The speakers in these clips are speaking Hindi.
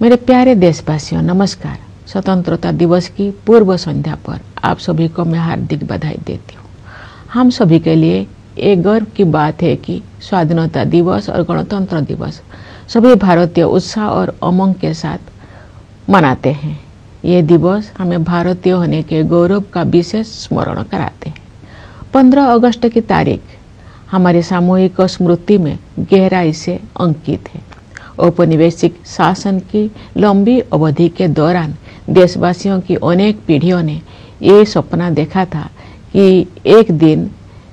मेरे प्यारे देशवासियों, नमस्कार। स्वतंत्रता दिवस की पूर्व संध्या पर आप सभी को मैं हार्दिक बधाई देती हूँ। हम सभी के लिए एक गर्व की बात है कि स्वाधीनता दिवस और गणतंत्र दिवस सभी भारतीय उत्साह और उमंग के साथ मनाते हैं। ये दिवस हमें भारतीय होने के गौरव का विशेष स्मरण कराते हैं। 15 अगस्त की तारीख हमारी सामूहिक स्मृति में गहराई से अंकित है। औपनिवेशिक शासन की लंबी अवधि के दौरान देशवासियों की अनेक पीढ़ियों ने ये सपना देखा था कि एक दिन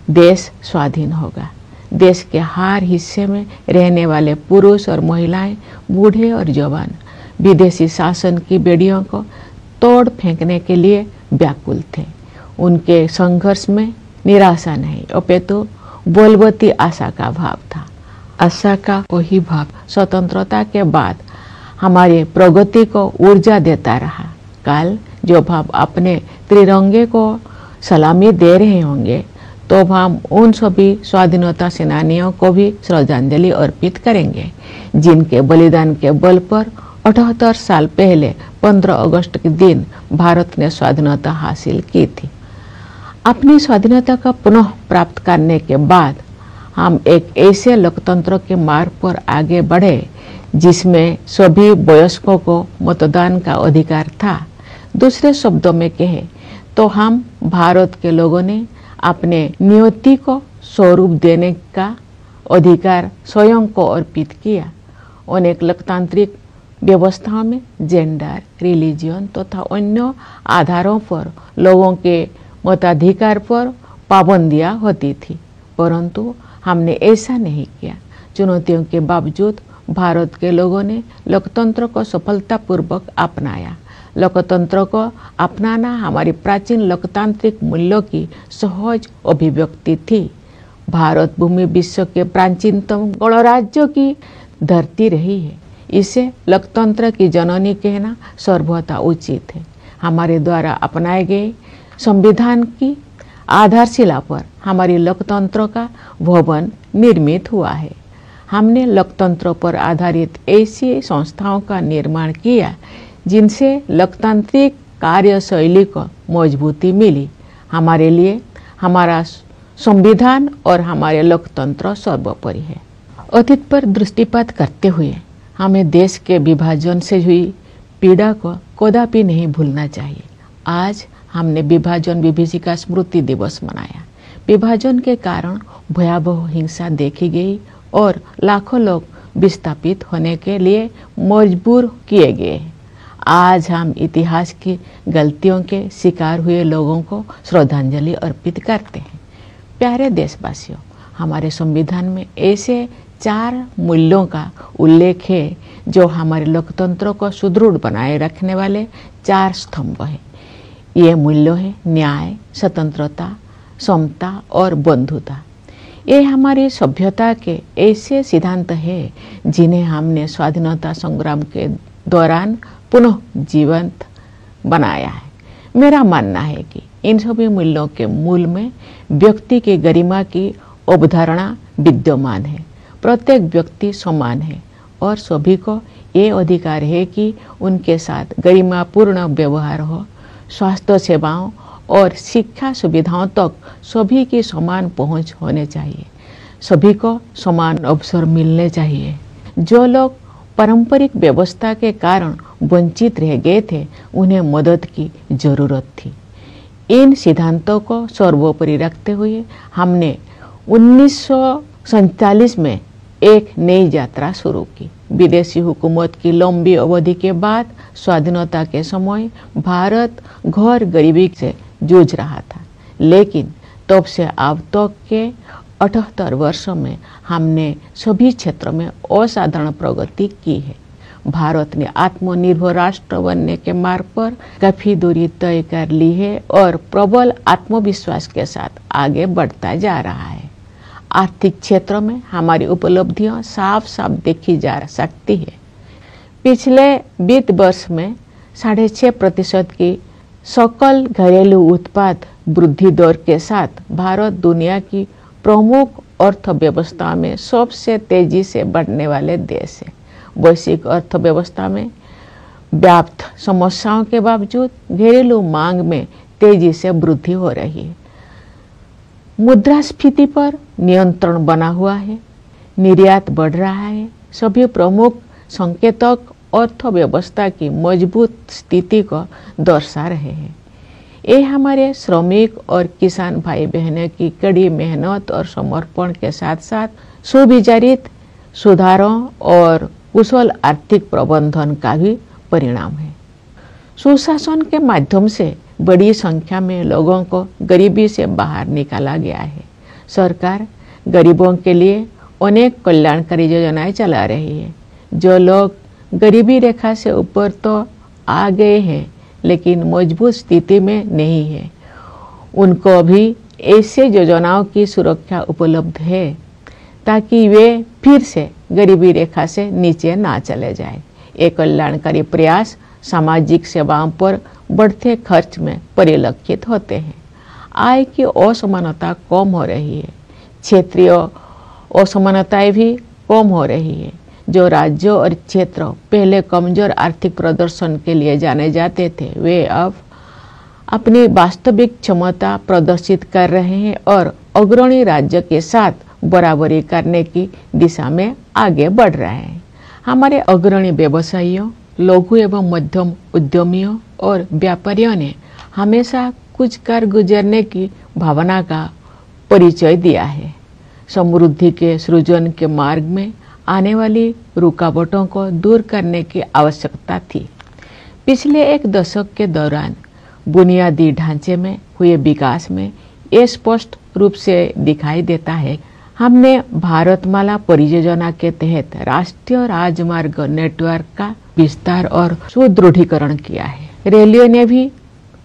देश स्वाधीन होगा। देश के हर हिस्से में रहने वाले पुरुष और महिलाएं, बूढ़े और जवान विदेशी शासन की बेड़ियों को तोड़ फेंकने के लिए व्याकुल थे। उनके संघर्ष में निराशा नहीं, अपितु बलवती आशा का भाव था। आशा का वही भाव स्वतंत्रता के बाद हमारी प्रगति को ऊर्जा देता रहा। कल जब हम अपने त्रिरंगे को सलामी दे रहे होंगे तो हम उन सभी स्वाधीनता सेनानियों को भी श्रद्धांजलि अर्पित करेंगे जिनके बलिदान के बल पर 78 साल पहले 15 अगस्त के दिन भारत ने स्वाधीनता हासिल की थी। अपनी स्वाधीनता का पुनः प्राप्त करने के बाद हम एक ऐसे लोकतंत्र के मार्ग पर आगे बढ़े जिसमें सभी वयस्कों को मतदान का अधिकार था। दूसरे शब्दों में कहे तो हम भारत के लोगों ने अपने नियति को स्वरूप देने का अधिकार स्वयं को अर्पित किया। अनेक लोकतांत्रिक व्यवस्थाओं में जेंडर, रिलीजन तथा अन्य आधारों पर लोगों के मताधिकार पर पाबंदियां होती थी, परंतु हमने ऐसा नहीं किया। चुनौतियों के बावजूद भारत के लोगों ने लोकतंत्र को सफलतापूर्वक अपनाया। लोकतंत्र को अपनाना हमारी प्राचीन लोकतांत्रिक मूल्यों की सहज अभिव्यक्ति थी। भारत भूमि विश्व के प्राचीनतम गणराज्यों की धरती रही है। इसे लोकतंत्र की जननी कहना सर्वथा उचित है। हमारे द्वारा अपनाए गए संविधान की आधारशिला पर हमारी लोकतंत्र का भवन निर्मित हुआ है। हमने लोकतंत्र पर आधारित ऐसी संस्थाओं का निर्माण किया जिनसे लोकतांत्रिक कार्यशैली को मजबूती मिली। हमारे लिए हमारा संविधान और हमारे लोकतंत्र सर्वोपरि है। अतीत पर दृष्टिपात करते हुए हमें देश के विभाजन से हुई पीड़ा को कदापि नहीं भूलना चाहिए। आज हमने विभाजन विभीषिका स्मृति दिवस मनाया। विभाजन के कारण भयावह हिंसा देखी गई और लाखों लोग विस्थापित होने के लिए मजबूर किए गए। आज हम इतिहास की गलतियों के शिकार हुए लोगों को श्रद्धांजलि अर्पित करते हैं। प्यारे देशवासियों, हमारे संविधान में ऐसे 4 मूल्यों का उल्लेख है जो हमारे लोकतंत्र को सुदृढ़ बनाए रखने वाले 4 स्तंभ हैं। ये मूल्य है न्याय, स्वतंत्रता, समता और बंधुता। ये हमारी सभ्यता के ऐसे सिद्धांत हैं जिन्हें हमने स्वाधीनता संग्राम के दौरान पुनः जीवंत बनाया है। मेरा मानना है कि इन सभी मूल्यों के मूल में व्यक्ति की गरिमा की अवधारणा विद्यमान है। प्रत्येक व्यक्ति समान है और सभी को ये अधिकार है कि उनके साथ गरिमापूर्ण व्यवहार हो। स्वास्थ्य सेवाओं और शिक्षा सुविधाओं तक सभी की समान पहुंच होने चाहिए। सभी को समान अवसर मिलने चाहिए। जो लोग पारंपरिक व्यवस्था के कारण वंचित रह गए थे, उन्हें मदद की जरूरत थी। इन सिद्धांतों को सर्वोपरि रखते हुए हमने 1947 में एक नई यात्रा शुरू की। विदेशी हुकूमत की लंबी अवधि के बाद स्वाधीनता के समय भारत घोर गरीबी से जूझ रहा था, लेकिन तब से अब तक के 78 वर्षों में हमने सभी क्षेत्रों में असाधारण प्रगति की है। भारत ने आत्मनिर्भर राष्ट्र बनने के मार्ग पर काफी दूरी तय कर ली है और प्रबल आत्मविश्वास के साथ आगे बढ़ता जा रहा है। आर्थिक क्षेत्र में हमारी उपलब्धियां साफ साफ देखी जा सकती है। पिछले वित्त वर्ष में 6.5% की सकल घरेलू उत्पाद वृद्धि दर के साथ भारत दुनिया की प्रमुख अर्थव्यवस्था में सबसे तेजी से बढ़ने वाले देश है। वैश्विक अर्थव्यवस्था में व्याप्त समस्याओं के बावजूद घरेलू मांग में तेजी से वृद्धि हो रही है। मुद्रास्फीति पर नियंत्रण बना हुआ है, निर्यात बढ़ रहा है। सभी प्रमुख संकेतक अर्थव्यवस्था की मजबूत स्थिति को दर्शा रहे हैं। ये हमारे श्रमिक और किसान भाई बहनों की कड़ी मेहनत और समर्पण के साथ साथ सुविचारित सुधारों और कुशल आर्थिक प्रबंधन का भी परिणाम है। सुशासन के माध्यम से बड़ी संख्या में लोगों को गरीबी से बाहर निकाला गया है। सरकार गरीबों के लिए अनेक कल्याणकारी योजनाएं चला रही है। जो लोग गरीबी रेखा से ऊपर तो आ गए हैं लेकिन मजबूत स्थिति में नहीं है, उनको भी ऐसे योजनाओं की सुरक्षा उपलब्ध है ताकि वे फिर से गरीबी रेखा से नीचे ना चले जाए। ये कल्याणकारी प्रयास सामाजिक सेवाओं पर बढ़ते खर्च में परिलक्षित होते हैं। आय की असमानता कम हो रही है, क्षेत्रीय असमानताएं भी कम हो रही है। जो राज्यों और क्षेत्र पहले कमजोर आर्थिक प्रदर्शन के लिए जाने जाते थे, वे अब अपनी वास्तविक क्षमता प्रदर्शित कर रहे हैं और अग्रणी राज्य के साथ बराबरी करने की दिशा में आगे बढ़ रहे हैं। हमारे अग्रणी व्यवसायियों, लघु एवं मध्यम उद्यमियों और व्यापारियों ने हमेशा कुछ कर गुजरने की भावना का परिचय दिया है। समृद्धि के सृजन के मार्ग में आने वाली रुकावटों को दूर करने की आवश्यकता थी। पिछले एक दशक के दौरान बुनियादी ढांचे में हुए विकास में ये स्पष्ट रूप से दिखाई देता है। हमने भारतमाला परियोजना के तहत राष्ट्रीय राजमार्ग नेटवर्क का विस्तार और सुदृढ़ीकरण किया है। रेलवे ने भी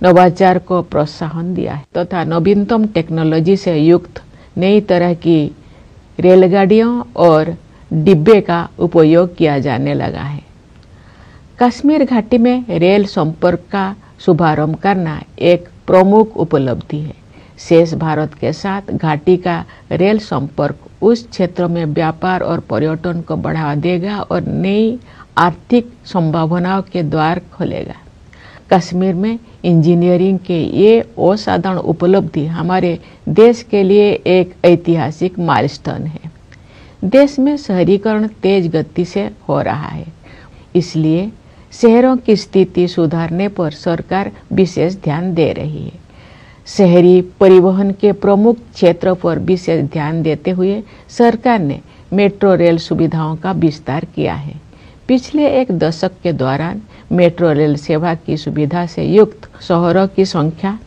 नवाचार को प्रोत्साहन दिया है तथा नवीनतम टेक्नोलॉजी से युक्त नई तरह की रेलगाड़ियों और डिब्बे का उपयोग किया जाने लगा है। कश्मीर घाटी में रेल संपर्क का शुभारंभ करना एक प्रमुख उपलब्धि है। शेष भारत के साथ घाटी का रेल संपर्क उस क्षेत्र में व्यापार और पर्यटन को बढ़ावा देगा और नई आर्थिक संभावनाओं के द्वार खोलेगा। कश्मीर में इंजीनियरिंग के ये असाधारण उपलब्धि हमारे देश के लिए एक ऐतिहासिक माइलस्टोन है। देश में शहरीकरण तेज गति से हो रहा है, इसलिए शहरों की स्थिति सुधारने पर सरकार विशेष ध्यान दे रही है। शहरी परिवहन के प्रमुख क्षेत्रों पर विशेष ध्यान देते हुए सरकार ने मेट्रो रेल सुविधाओं का विस्तार किया है। पिछले एक दशक के दौरान मेट्रो रेल सेवा की सुविधा से युक्त शहरों की संख्या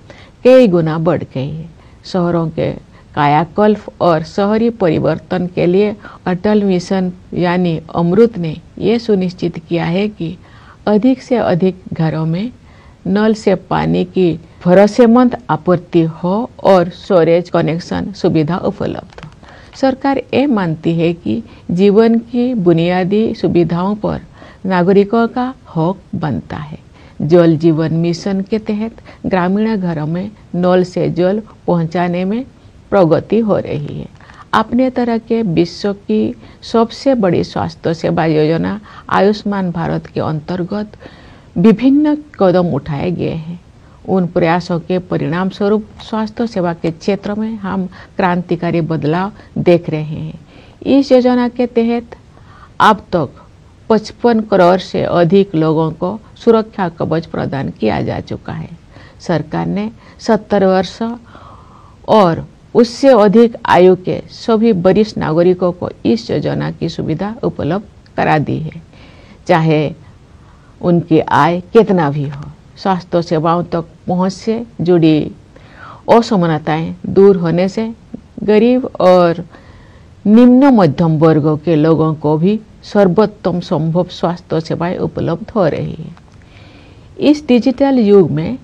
कई गुना बढ़ गई है। शहरों के कायाकल्प और शहरी परिवर्तन के लिए अटल मिशन यानी अमृत ने ये सुनिश्चित किया है कि अधिक से अधिक घरों में नल से पानी की भरोसेमंद आपूर्ति हो और स्टोरेज कनेक्शन सुविधा उपलब्ध हो। सरकार ये मानती है कि जीवन की बुनियादी सुविधाओं पर नागरिकों का हक बनता है। जल जीवन मिशन के तहत ग्रामीण घरों में नल से जल पहुंचाने में प्रगति हो रही है। अपने तरह के विश्व की सबसे बड़ी स्वास्थ्य सेवा योजना आयुष्मान भारत के अंतर्गत विभिन्न कदम उठाए गए हैं। उन प्रयासों के परिणाम स्वरूप स्वास्थ्य सेवा के क्षेत्र में हम क्रांतिकारी बदलाव देख रहे हैं। इस योजना के तहत अब तक 55 करोड़ से अधिक लोगों को सुरक्षा कवच प्रदान किया जा चुका है। सरकार ने 70 वर्ष और उससे अधिक आयु के सभी वरिष्ठ नागरिकों को इस योजना की सुविधा उपलब्ध करा दी है, चाहे उनकी आय कितना भी हो। स्वास्थ्य सेवाओं तक पहुंच से जुड़ी असमानताएं दूर होने से गरीब और निम्न मध्यम वर्गों के लोगों को भी सर्वोत्तम संभव स्वास्थ्य सेवाएं उपलब्ध हो रही है। इस डिजिटल युग में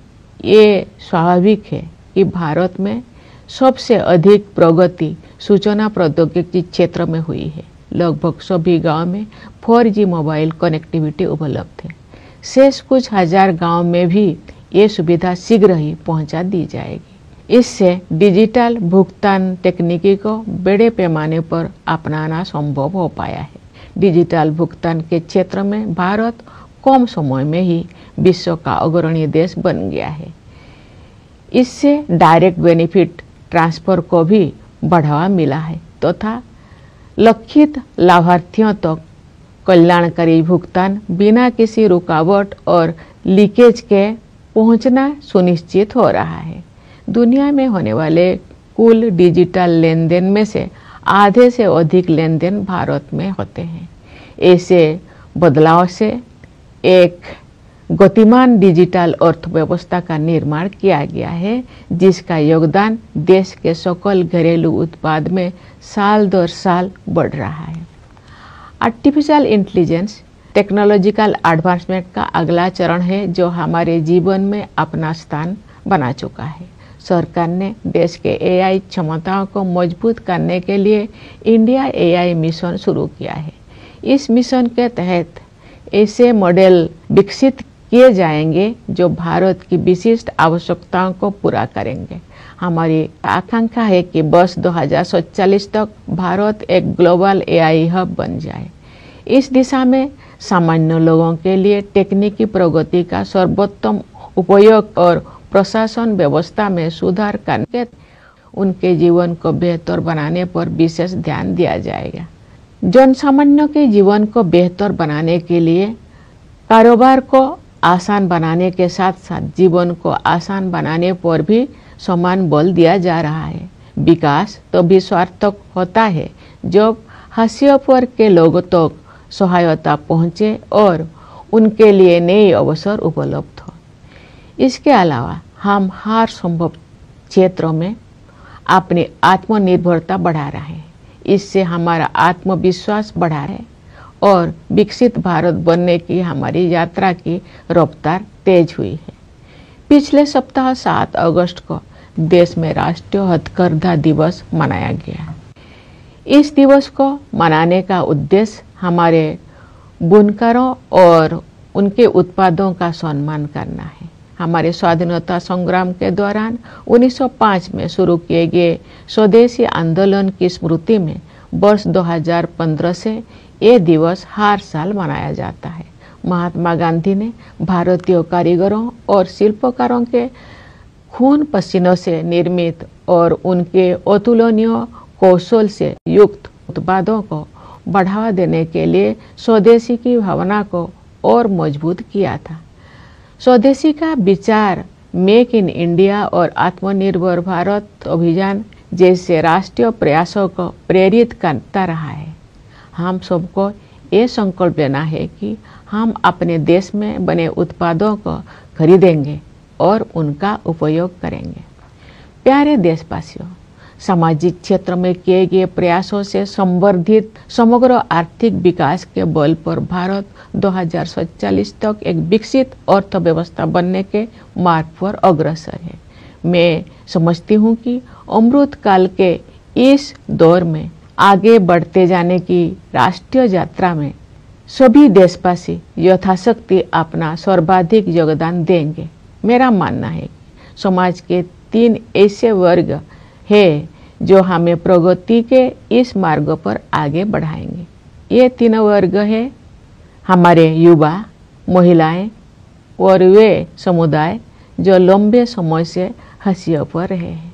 ये स्वाभाविक है कि भारत में सबसे अधिक प्रगति सूचना प्रौद्योगिकी क्षेत्र में हुई है। लगभग सभी गांव में 4G मोबाइल कनेक्टिविटी उपलब्ध है। शेष कुछ हजार गांव में भी ये सुविधा शीघ्र ही पहुंचा दी जाएगी। इससे डिजिटल भुगतान तकनीकी को बड़े पैमाने पर अपनाना संभव हो पाया है। डिजिटल भुगतान के क्षेत्र में भारत कम समय में ही विश्व का अग्रणी देश बन गया है। इससे डायरेक्ट बेनिफिट ट्रांसफर को भी बढ़ावा मिला है तथा लक्षित लाभार्थियों तक कल्याणकारी भुगतान बिना किसी रुकावट और लीकेज के पहुंचना सुनिश्चित हो रहा है। दुनिया में होने वाले कुल डिजिटल लेन देन में से आधे से अधिक लेन देन भारत में होते हैं। ऐसे बदलाव से एक गतिमान डिजिटल अर्थव्यवस्था का निर्माण किया गया है, जिसका योगदान देश के सकल घरेलू उत्पाद में साल दर साल बढ़ रहा है। आर्टिफिशियल इंटेलिजेंस टेक्नोलॉजिकल एडवांसमेंट का अगला चरण है जो हमारे जीवन में अपना स्थान बना चुका है। सरकार ने देश के एआई क्षमताओं को मजबूत करने के लिए इंडिया एआई मिशन शुरू किया है। इस मिशन के तहत ऐसे मॉडल विकसित किए जाएंगे जो भारत की विशिष्ट आवश्यकताओं को पूरा करेंगे। हमारी आकांक्षा है कि वर्ष 2047 तक भारत एक ग्लोबल एआई हब बन जाए। इस दिशा में सामान्य लोगों के लिए तकनीकी प्रगति का सर्वोत्तम उपयोग और प्रशासन व्यवस्था में सुधार करके उनके जीवन को बेहतर बनाने पर विशेष ध्यान दिया जाएगा। जन सामान्य के जीवन को बेहतर बनाने के लिए कारोबार को आसान बनाने के साथ साथ जीवन को आसान बनाने पर भी समान बल दिया जा रहा है। विकास तभी सार्थक होता है जब हाशिए पर के लोगों तक सहायता पहुँचे और उनके लिए नए अवसर उपलब्ध हो। इसके अलावा हम हर संभव क्षेत्रों में अपनी आत्मनिर्भरता बढ़ा रहे हैं। इससे हमारा आत्मविश्वास बढ़ा है और विकसित भारत बनने की हमारी यात्रा की रफ्तार तेज हुई है। पिछले सप्ताह 7 अगस्त को देश में राष्ट्रीय हथकरघा दिवस मनाया गया। इस दिवस को मनाने का उद्देश्य हमारे बुनकरों और उनके उत्पादों का सम्मान करना है। हमारे स्वाधीनता संग्राम के दौरान 1905 में शुरू किए गए स्वदेशी आंदोलन की स्मृति में वर्ष 2015 से ये दिवस हर साल मनाया जाता है। महात्मा गांधी ने भारतीय कारीगरों और शिल्पकारों के खून पसीनों से निर्मित और उनके अतुलनीय कौशल से युक्त उत्पादों को बढ़ावा देने के लिए स्वदेशी की भावना को और मजबूत किया था। स्वदेशी का विचार मेक इन इंडिया और आत्मनिर्भर भारत अभियान जैसे राष्ट्रीय प्रयासों को प्रेरित करता रहा है। हम सबको ये संकल्प लेना है कि हम अपने देश में बने उत्पादों को खरीदेंगे और उनका उपयोग करेंगे। प्यारे देशवासियों, सामाजिक क्षेत्र में किए गए प्रयासों से संवर्धित समग्र आर्थिक विकास के बल पर भारत 2047 तक एक विकसित अर्थव्यवस्था बनने के मार्ग पर अग्रसर है। मैं समझती हूँ कि अमृत काल के इस दौर में आगे बढ़ते जाने की राष्ट्रीय यात्रा में सभी देशवासी यथाशक्ति अपना सर्वाधिक योगदान देंगे। मेरा मानना है कि समाज के 3 ऐसे वर्ग है जो हमें प्रगति के इस मार्ग पर आगे बढ़ाएंगे। ये 3 वर्ग है हमारे युवा, महिलाएं और वे समुदाय जो लंबे समय से हाशिए पर रहे हैं।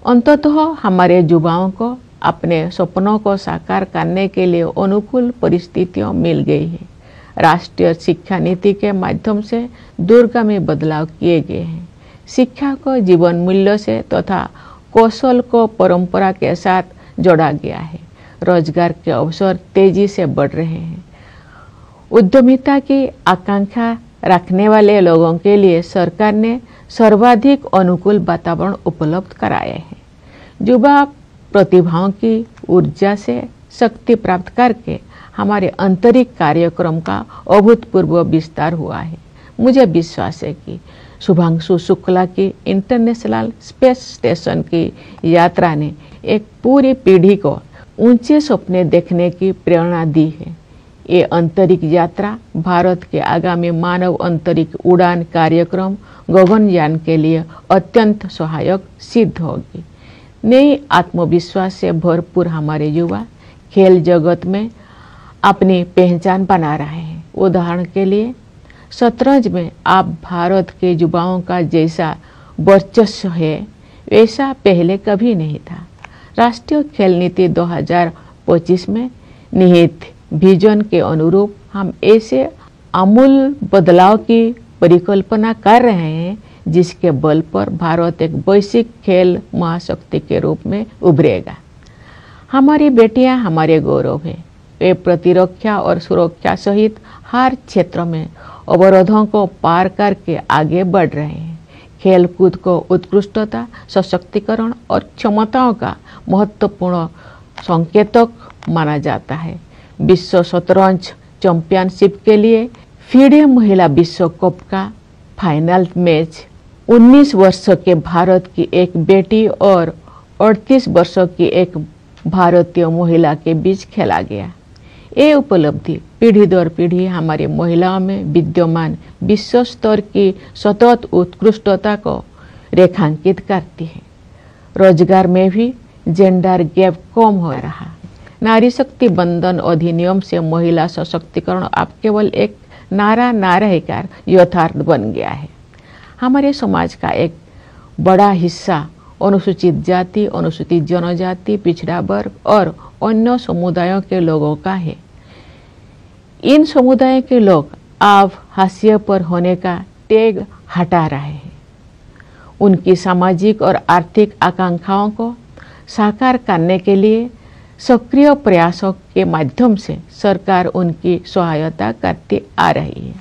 अंततः हमारे युवाओं को अपने सपनों को साकार करने के लिए अनुकूल परिस्थितियां मिल गई है। राष्ट्रीय शिक्षा नीति के माध्यम से दूरगामी बदलाव किए गए हैं। शिक्षा को जीवन मूल्य से तथा कौशल को परंपरा के साथ जोड़ा गया है। रोजगार के अवसर तेजी से बढ़ रहे हैं। उद्यमिता की आकांक्षा रखने वाले लोगों के लिए सरकार ने सर्वाधिक अनुकूल वातावरण उपलब्ध कराए हैं। युवा प्रतिभाओं की ऊर्जा से शक्ति प्राप्त करके हमारे आंतरिक कार्यक्रम का अभूतपूर्व विस्तार हुआ है। मुझे विश्वास है कि शुभांशु शुक्ला की इंटरनेशनल स्पेस स्टेशन की यात्रा ने एक पूरी पीढ़ी को ऊंचे सपने देखने की प्रेरणा दी है। ये अंतरिक्ष यात्रा भारत के आगामी मानव अंतरिक्ष उड़ान कार्यक्रम गगनयान के लिए अत्यंत सहायक सिद्ध होगी। नई आत्मविश्वास से भरपूर हमारे युवा खेल जगत में अपनी पहचान बना रहे हैं। उदाहरण के लिए शतरंज में आप भारत के युवाओं का जैसा वर्चस्व है वैसा पहले कभी नहीं था। राष्ट्रीय खेल नीति 2025 में निहित विजन के अनुरूप हम ऐसे आमूल बदलाव की परिकल्पना कर रहे हैं जिसके बल पर भारत एक वैश्विक खेल महाशक्ति के रूप में उभरेगा। हमारी बेटियां हमारे गौरव हैं। वे प्रतिरक्षा और सुरक्षा सहित हर क्षेत्र में अवरोधों को पार करके आगे बढ़ रहे हैं। खेलकूद को उत्कृष्टता, सशक्तिकरण और क्षमताओं का महत्वपूर्ण संकेतक माना जाता है। विश्व शतरंज चैंपियनशिप के लिए फीडे महिला विश्व कप का फाइनल मैच 19 वर्षों के भारत की एक बेटी और 38 वर्षों की एक भारतीय महिला के बीच खेला गया। ये उपलब्धि पीढ़ी दर पीढ़ी हमारी महिलाओं में विद्यमान विश्व स्तर की सतत उत्कृष्टता को रेखांकित करती है। रोजगार में भी जेंडर गैप कम हो रहा। नारी शक्ति बंधन अधिनियम से महिला सशक्तिकरण अब केवल एक नारा ना रहकर यथार्थ बन गया है। हमारे समाज का एक बड़ा हिस्सा अनुसूचित जाति, अनुसूचित जनजाति, पिछड़ा वर्ग और अन्य समुदायों के लोगों का है। इन समुदायों के लोग अब हाशिए पर होने का टैग हटा रहे हैं। उनकी सामाजिक और आर्थिक आकांक्षाओं को साकार करने के लिए सक्रिय प्रयासों के माध्यम से सरकार उनकी सहायता करती आ रही है।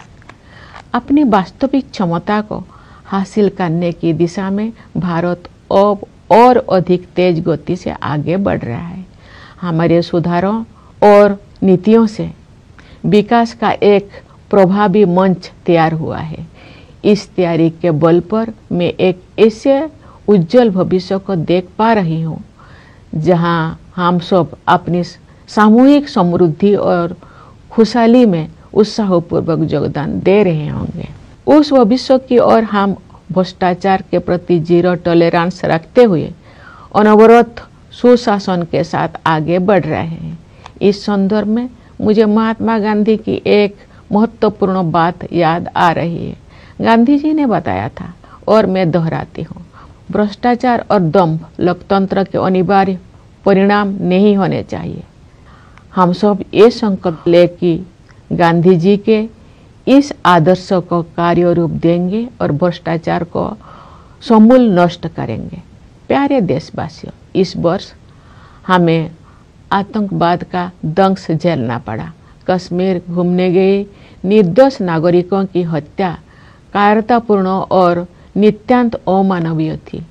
अपनी वास्तविक क्षमता को हासिल करने की दिशा में भारत अब और अधिक तेज गति से आगे बढ़ रहा है। हमारे सुधारों और नीतियों से विकास का एक प्रभावी मंच तैयार हुआ है। इस तैयारी के बल पर मैं एक ऐसे उज्जवल भविष्य को देख पा रही हूँ जहाँ हम सब अपनी सामूहिक समृद्धि और खुशहाली में उत्साहपूर्वक योगदान दे रहे होंगे। उस भविष्य की ओर हम भ्रष्टाचार के प्रति जीरो टॉलरेंस रखते हुए अनवरत सुशासन के साथ आगे बढ़ रहे हैं। इस संदर्भ में मुझे महात्मा गांधी की एक महत्वपूर्ण बात याद आ रही है। गांधी जी ने बताया था और मैं दोहराती हूँ, भ्रष्टाचार और दंभ लोकतंत्र के अनिवार्य परिणाम नहीं होने चाहिए। हम सब ये संकल्प ले कि गांधी जी के इस आदर्श को कार्य रूप देंगे और भ्रष्टाचार को समूल नष्ट करेंगे। प्यारे देशवासियों, इस वर्ष हमें आतंकवाद का दंश झेलना पड़ा। कश्मीर घूमने गए निर्दोष नागरिकों की हत्या कायरतापूर्ण और नित्यांत अमानवीय थी।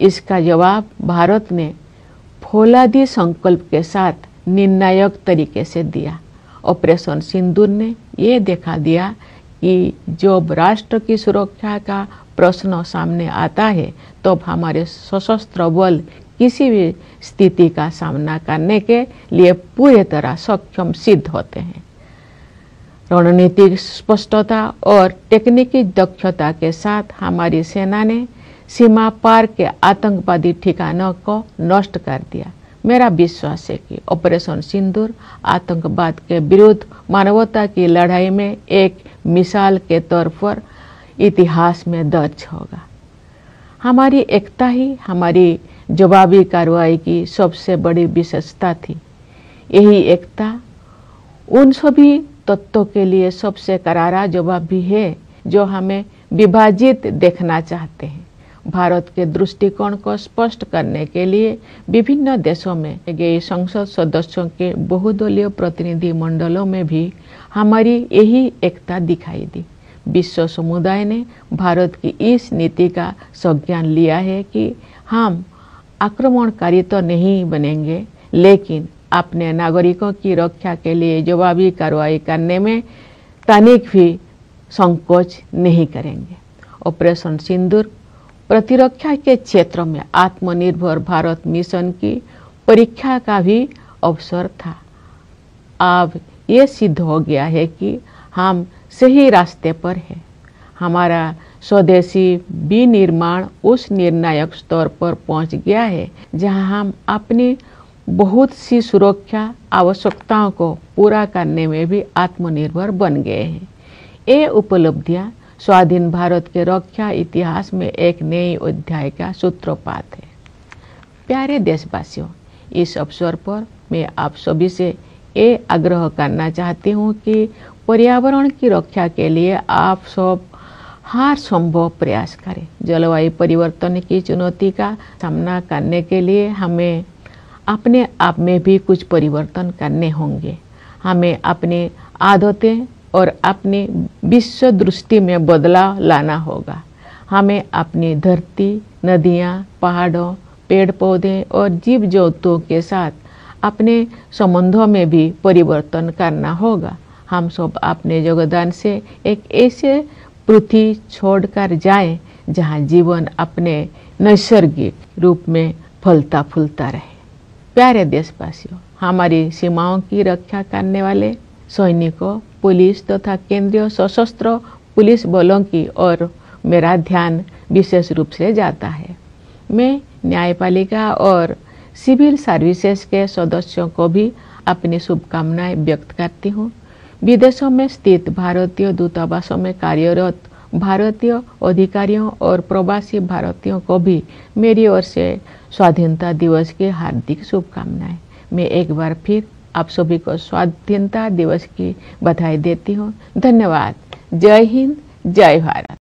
इसका जवाब भारत ने फौलादी संकल्प के साथ निर्णायक तरीके से दिया। ऑपरेशन सिंदूर ने ये दिखा दिया कि जब राष्ट्र की सुरक्षा का प्रश्न सामने आता है तो हमारे सशस्त्र बल किसी भी स्थिति का सामना करने के लिए पूरी तरह सक्षम सिद्ध होते हैं। रणनीतिक स्पष्टता और तकनीकी दक्षता के साथ हमारी सेना ने सीमा पार के आतंकवादी ठिकानों को नष्ट कर दिया। मेरा विश्वास है कि ऑपरेशन सिंदूर आतंकवाद के विरुद्ध मानवता की लड़ाई में एक मिसाल के तौर पर इतिहास में दर्ज होगा। हमारी एकता ही हमारी जवाबी कार्रवाई की सबसे बड़ी विशेषता थी। यही एकता उन सभी तत्वों के लिए सबसे करारा जवाब भी है जो हमें विभाजित देखना चाहते हैं। भारत के दृष्टिकोण को स्पष्ट करने के लिए विभिन्न देशों में गए संसद सदस्यों के बहुदलीय प्रतिनिधि मंडलों में भी हमारी यही एकता दिखाई दी। विश्व समुदाय ने भारत की इस नीति का संज्ञान लिया है कि हम आक्रमणकारी तो नहीं बनेंगे, लेकिन अपने नागरिकों की रक्षा के लिए जवाबी कार्रवाई करने में तनिक भी संकोच नहीं करेंगे। ऑपरेशन सिंदूर प्रतिरक्षा के क्षेत्र में आत्मनिर्भर भारत मिशन की परीक्षा का भी अवसर था। अब ये सिद्ध हो गया है कि हम सही रास्ते पर हैं। हमारा स्वदेशी विनिर्माण उस निर्णायक स्तर पर पहुंच गया है जहां हम अपनी बहुत सी सुरक्षा आवश्यकताओं को पूरा करने में भी आत्मनिर्भर बन गए हैं। ये उपलब्धियां स्वाधीन भारत के रक्षा इतिहास में एक नए अध्याय का सूत्रपात है। प्यारे देशवासियों, इस अवसर पर मैं आप सभी से ये आग्रह करना चाहती हूँ कि पर्यावरण की रक्षा के लिए आप सब हर संभव प्रयास करें। जलवायु परिवर्तन की चुनौती का सामना करने के लिए हमें अपने आप में भी कुछ परिवर्तन करने होंगे। हमें अपनी आदतें और अपनी विश्व दृष्टि में बदलाव लाना होगा। हमें अपनी धरती, नदियाँ, पहाड़ों, पेड़ पौधे और जीव जंतुओं के साथ अपने संबंधों में भी परिवर्तन करना होगा। हम सब अपने योगदान से एक ऐसे पृथ्वी छोड़कर जाएं जहां जीवन अपने नैसर्गिक रूप में फलता फूलता रहे। प्यारे देशवासियों, हमारी सीमाओं की रक्षा करने वाले सैनिकों, पुलिस तथा केंद्रीय सशस्त्र पुलिस बलों की ओर मेरा ध्यान विशेष रूप से जाता है। मैं न्यायपालिका और सिविल सर्विसेज के सदस्यों को भी अपनी शुभकामनाएं व्यक्त करती हूँ। विदेशों में स्थित भारतीय दूतावासों में कार्यरत भारतीय अधिकारियों और प्रवासी भारतीयों को भी मेरी ओर से स्वाधीनता दिवस की हार्दिक शुभकामनाएं। मैं एक बार फिर आप सभी को स्वाधीनता दिवस की बधाई देती हूँ। धन्यवाद। जय हिंद, जय भारत।